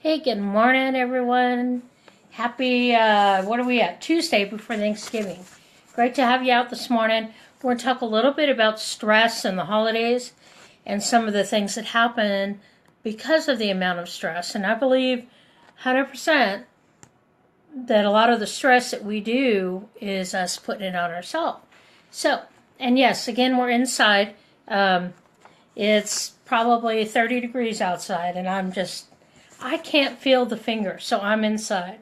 Hey, good morning, everyone. Happy, what are we at? Tuesday before Thanksgiving. Great to have you out this morning. We're going to talk a little bit about stress and the holidays and some of the things that happen because of the amount of stress. And I believe 100% that a lot of the stress that we do is us putting it on ourselves. So, and yes, again, we're inside. It's probably 30 degrees outside, and I can't feel the fingers, so I'm inside.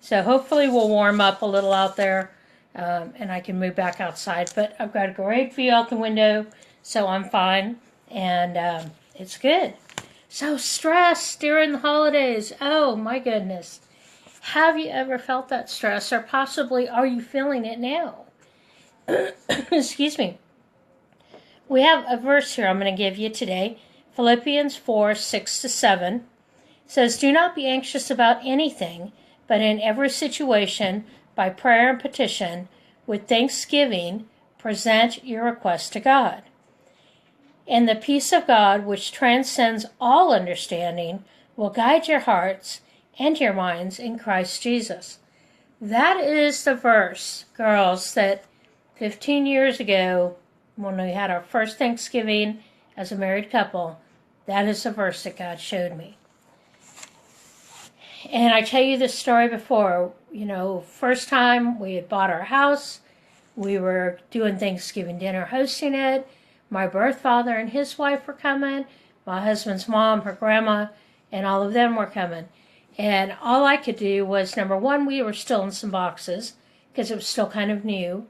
So hopefully we'll warm up a little out there, and I can move back outside. But I've got a great view out the window, so I'm fine, and it's good. So stress during the holidays, oh my goodness. Have you ever felt that stress, or possibly are you feeling it now? Excuse me. We have a verse here I'm going to give you today, Philippians 4:6-7. Says, "Do not be anxious about anything, but in every situation, by prayer and petition, with thanksgiving, present your request to God. And the peace of God, which transcends all understanding, will guide your hearts and your minds in Christ Jesus." That is the verse, girls, that 15 years ago, when we had our first Thanksgiving as a married couple, that is the verse that God showed me. And I tell you this story before, first time we had bought our house, we were doing Thanksgiving dinner, hosting it. My birth father and his wife were coming, my husband's mom, her grandma, and all of them were coming. And all I could do was, number one, we were still in some boxes because it was still kind of new.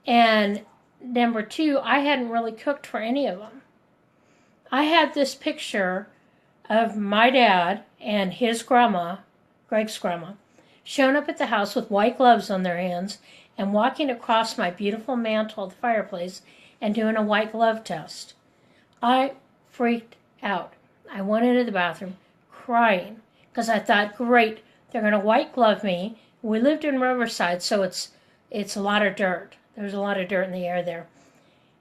And number two, I hadn't really cooked for any of them. I had this picture of my dad and his grandma, Greg's grandma, showing up at the house with white gloves on their hands and walking across my beautiful mantle of the fireplace and doing a white glove test. I freaked out. I went into the bathroom crying because I thought, great, they're going to white glove me. We lived in Riverside, so it's a lot of dirt. There's a lot of dirt in the air there.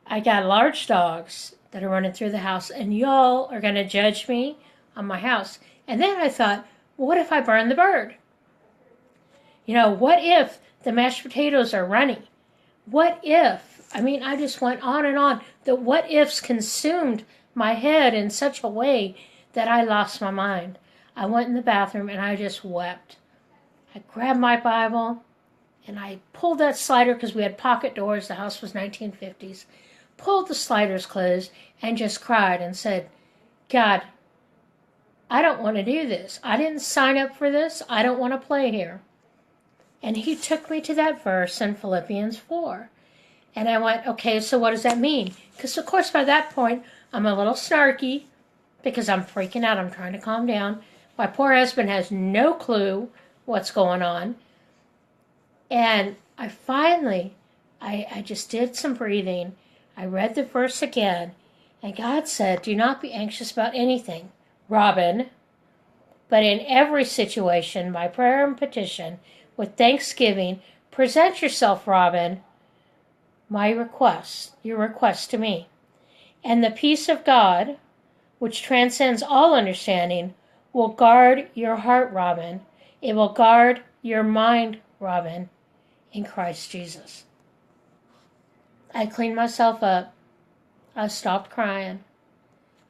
I got large dogs that are running through the house, and y'all are going to judge me on my house. And then I thought, what if I burn the bird? What if the mashed potatoes are runny? What if? I just went on and on. The what ifs consumed my head in such a way that I lost my mind. I went in the bathroom and I just wept. I grabbed my Bible and I pulled that slider because we had pocket doors. The house was 1950s. Pulled the sliders closed and just cried and said, God, I don't want to do this. I didn't sign up for this. I don't want to play here. And he took me to that verse in Philippians 4. And I went, okay, so what does that mean? Because, of course, by that point, I'm a little snarky because I'm freaking out. I'm trying to calm down. My poor husband has no clue what's going on. And I finally, I just did some breathing. I read the verse again. And God said, do not be anxious about anything, Robin, but in every situation, by prayer and petition, with thanksgiving, present yourself, Robin, your request to me. And the peace of God, which transcends all understanding, will guard your heart, Robin. It will guard your mind, Robin, in Christ Jesus. I cleaned myself up. I stopped crying.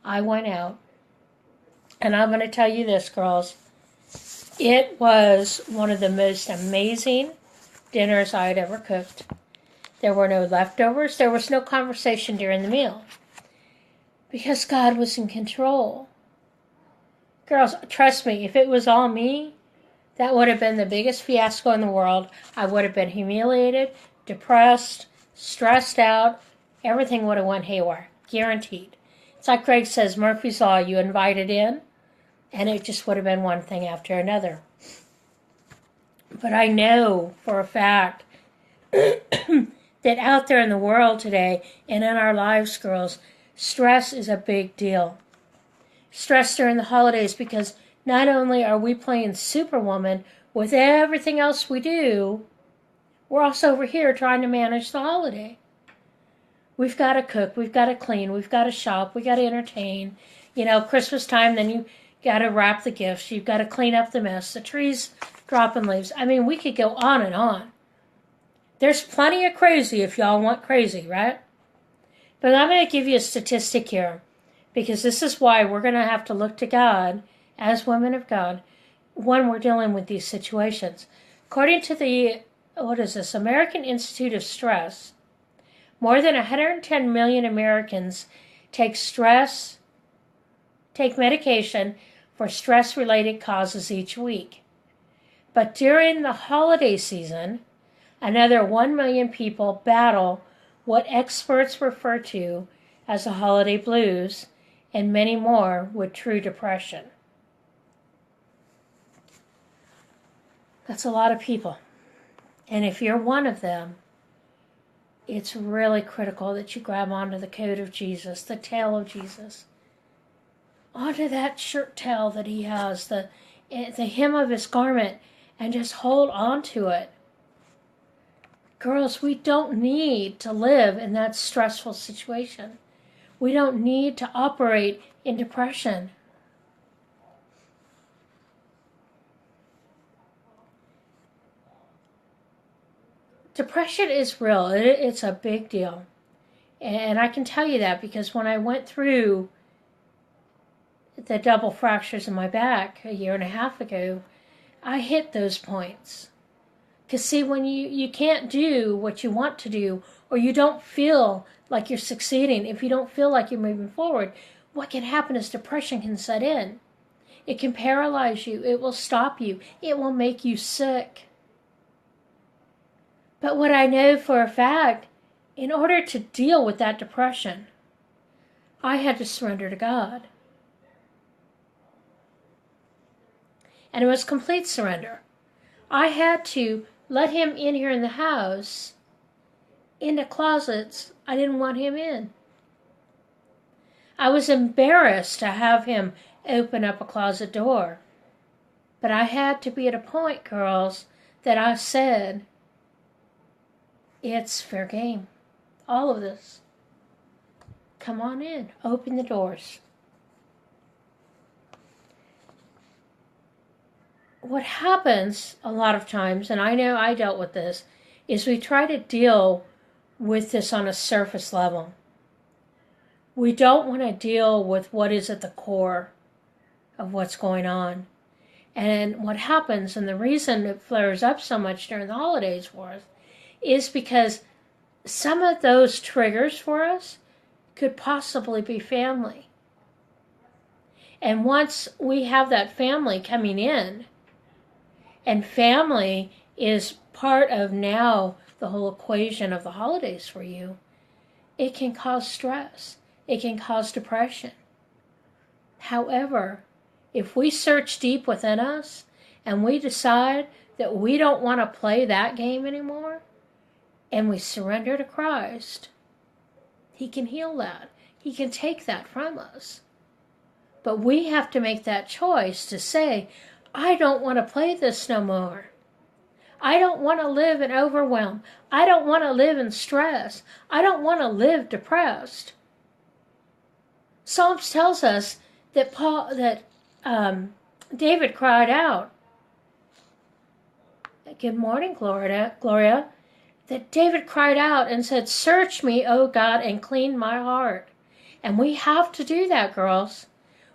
I went out. And I'm going to tell you this, girls. It was one of the most amazing dinners I had ever cooked. There were no leftovers. There was no conversation during the meal. Because God was in control. Girls, trust me, if it was all me, that would have been the biggest fiasco in the world. I would have been humiliated, depressed, stressed out. Everything would have went haywire. Guaranteed. It's like Greg says, Murphy's Law, you invited in, and it just would have been one thing after another. But I know for a fact that out there in the world today and in our lives, girls, stress is a big deal. Stress during the holidays because not only are we playing Superwoman with everything else we do, we're also over here trying to manage the holiday. We've got to cook, we've got to clean, we've got to shop, we've got to entertain. Christmas time, then you got to wrap the gifts. You've got to clean up the mess. The trees dropping leaves. I mean, we could go on and on. There's plenty of crazy if y'all want crazy, right? But I'm going to give you a statistic here, because this is why we're going to have to look to God as women of God when we're dealing with these situations. According to the, American Institute of Stress, more than 110 million Americans take medication for stress-related causes each week. But during the holiday season, another 1 million people battle what experts refer to as the holiday blues, and many more with true depression. That's a lot of people. And if you're one of them, it's really critical that you grab onto the coat of Jesus, the tail of Jesus, onto that shirt tail that he has, the hem of his garment, and just hold on to it. Girls, we don't need to live in that stressful situation. We don't need to operate in depression. Depression is real. It's a big deal. And I can tell you that because when I went through the double fractures in my back a year and a half ago, I hit those points. Because see, when you can't do what you want to do, or you don't feel like you're succeeding, if you don't feel like you're moving forward, what can happen is depression can set in. It can paralyze you. It will stop you. It will make you sick. But what I know for a fact, in order to deal with that depression, I had to surrender to God. And it was complete surrender. I had to let him in here in the house, in the closets I didn't want him in. I was embarrassed to have him open up a closet door. But I had to be at a point, girls, that I said, it's fair game. All of this. Come on in. Open the doors. What happens a lot of times, and I know I dealt with this, is we try to deal with this on a surface level. We don't want to deal with what is at the core of what's going on. And what happens, and the reason it flares up so much during the holidays for us, is because some of those triggers for us could possibly be family. And once we have that family coming in, and family is part of now the whole equation of the holidays for you, it can cause stress. It can cause depression. However, if we search deep within us and we decide that we don't want to play that game anymore, and we surrender to Christ, he can heal that. He can take that from us. But we have to make that choice to say, I don't want to play this no more. I don't want to live in overwhelm. I don't want to live in stress. I don't want to live depressed. Psalms tells us that David cried out. Good morning, Gloria. That David cried out and said, search me, O God, and clean my heart. And we have to do that, girls.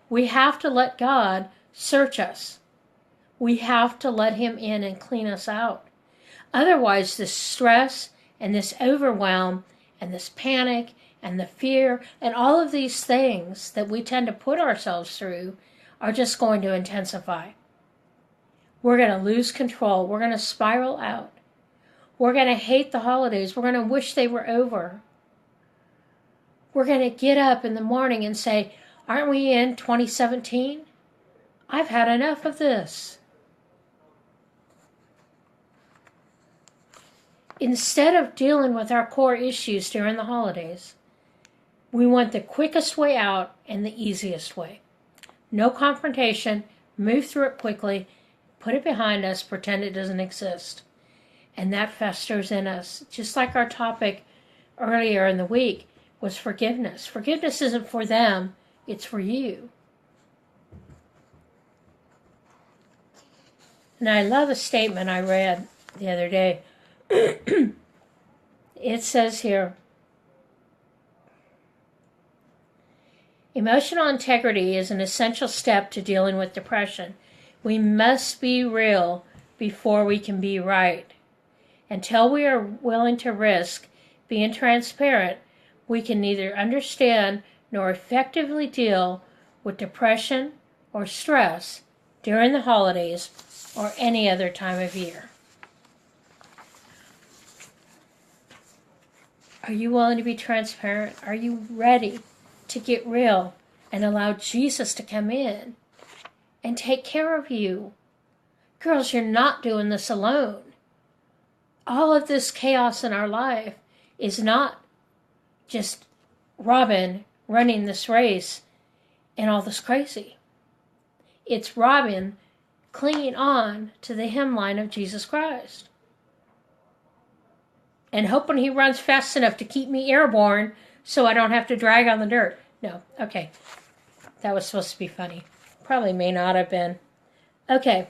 We have to let God search us. We have to let him in and clean us out. Otherwise, this stress and this overwhelm and this panic and the fear and all of these things that we tend to put ourselves through are just going to intensify. We're going to lose control. We're going to spiral out. We're going to hate the holidays. We're going to wish they were over. We're going to get up in the morning and say, aren't we in 2017? I've had enough of this. Instead of dealing with our core issues during the holidays, we want the quickest way out and the easiest way. No confrontation, move through it quickly, put it behind us, pretend it doesn't exist. And that festers in us. Just like our topic earlier in the week was forgiveness. Forgiveness isn't for them, it's for you. And I love a statement I read the other day. It says here, emotional integrity is an essential step to dealing with depression. We must be real before we can be right. Until we are willing to risk being transparent, we can neither understand nor effectively deal with depression or stress during the holidays or any other time of year. Are you willing to be transparent? Are you ready to get real and allow Jesus to come in and take care of you? Girls, you're not doing this alone. All of this chaos in our life is not just Robin running this race and all this crazy. It's Robin clinging on to the hemline of Jesus Christ and hoping he runs fast enough to keep me airborne so I don't have to drag on the dirt. No, okay. That was supposed to be funny. Probably may not have been. Okay.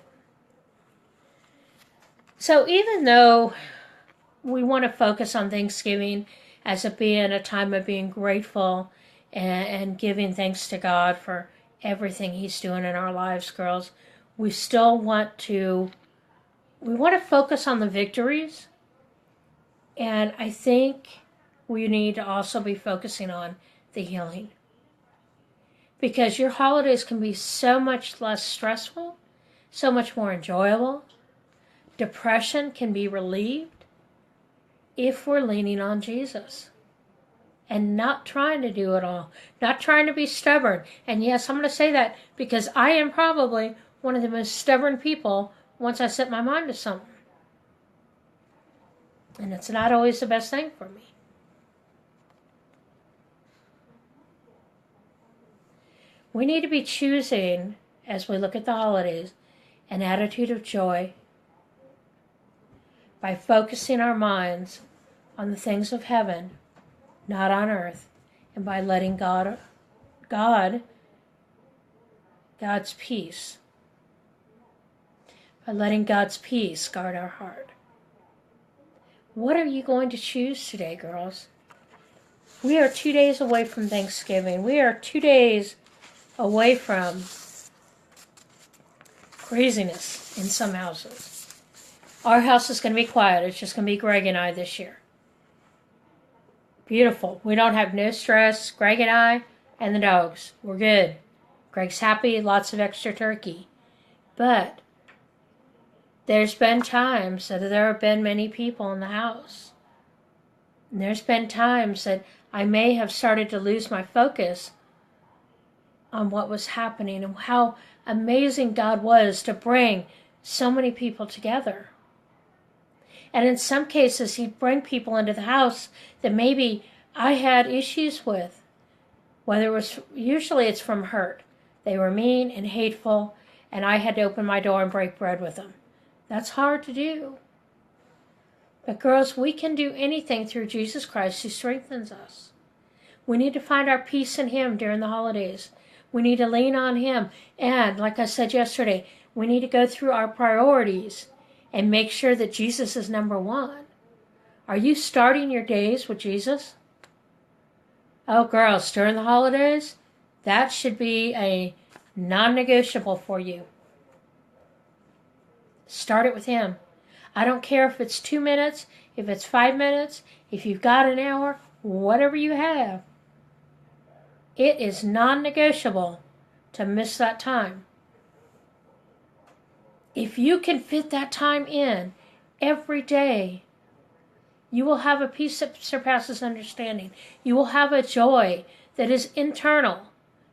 So even though we want to focus on Thanksgiving as it being a time of being grateful and giving thanks to God for everything he's doing in our lives, girls, we still want to focus on the victories. And I think we need to also be focusing on the healing. Because your holidays can be so much less stressful, so much more enjoyable. Depression can be relieved if we're leaning on Jesus and not trying to do it all, not trying to be stubborn. And yes, I'm going to say that because I am probably one of the most stubborn people once I set my mind to something. And it's not always the best thing for me. We need to be choosing, as we look at the holidays, an attitude of joy by focusing our minds on the things of heaven, not on earth, and by letting God's peace, by letting God's peace guard our heart. What are you going to choose today, girls? We are 2 days away from Thanksgiving. We are 2 days away from craziness in some houses. Our house is going to be quiet. It's just going to be Greg and I this year. Beautiful. We don't have no stress. Greg and I and the dogs. We're good. Greg's happy. Lots of extra turkey. But there's been times that there have been many people in the house. And there's been times that I may have started to lose my focus on what was happening and how amazing God was to bring so many people together. And in some cases, he'd bring people into the house that maybe I had issues with. Usually it's from hurt. They were mean and hateful, and I had to open my door and break bread with them. That's hard to do. But girls, we can do anything through Jesus Christ who strengthens us. We need to find our peace in him during the holidays. We need to lean on him. And like I said yesterday, we need to go through our priorities and make sure that Jesus is number one. Are you starting your days with Jesus? Oh, girls, during the holidays, that should be a non-negotiable for you. Start it with him. I don't care if it's 2 minutes, if it's 5 minutes, if you've got an hour, whatever you have. It is non-negotiable to miss that time. If you can fit that time in every day, you will have a peace that surpasses understanding. You will have a joy that is internal.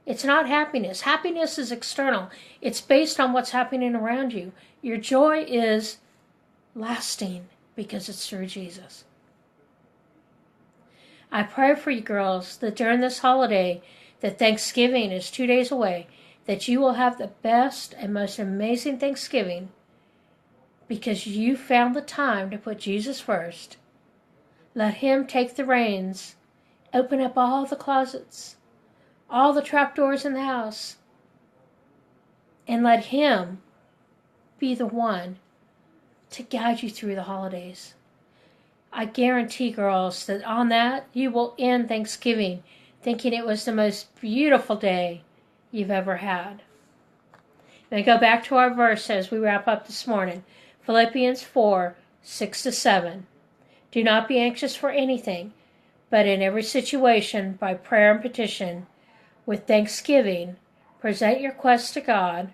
It's not happiness. Happiness is external. It's based on what's happening around you. Your joy is lasting because it's through Jesus. I pray for you girls that during this holiday, that Thanksgiving is 2 days away, that you will have the best and most amazing Thanksgiving because you found the time to put Jesus first. Let him take the reins, open up all the closets, all the trapdoors in the house, and let him be the one to guide you through the holidays. I guarantee, girls, that on that you will end Thanksgiving thinking it was the most beautiful day you've ever had. And go back to our verse as we wrap up this morning. Philippians 4, 6-7. Do not be anxious for anything, but in every situation, by prayer and petition, with thanksgiving, present your requests to God,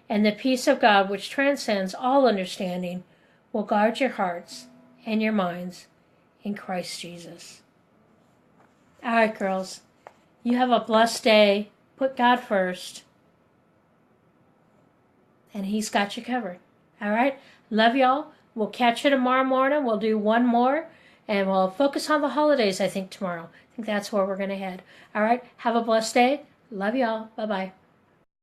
and the peace of God, which transcends all understanding, will guard your hearts and your minds in Christ Jesus. All right, girls, you have a blessed day. Put God first, and He's got you covered. All right? Love y'all. We'll catch you tomorrow morning. We'll do one more, and we'll focus on the holidays, I think, tomorrow. I think that's where we're going to head. All right? Have a blessed day. Love y'all. Bye-bye.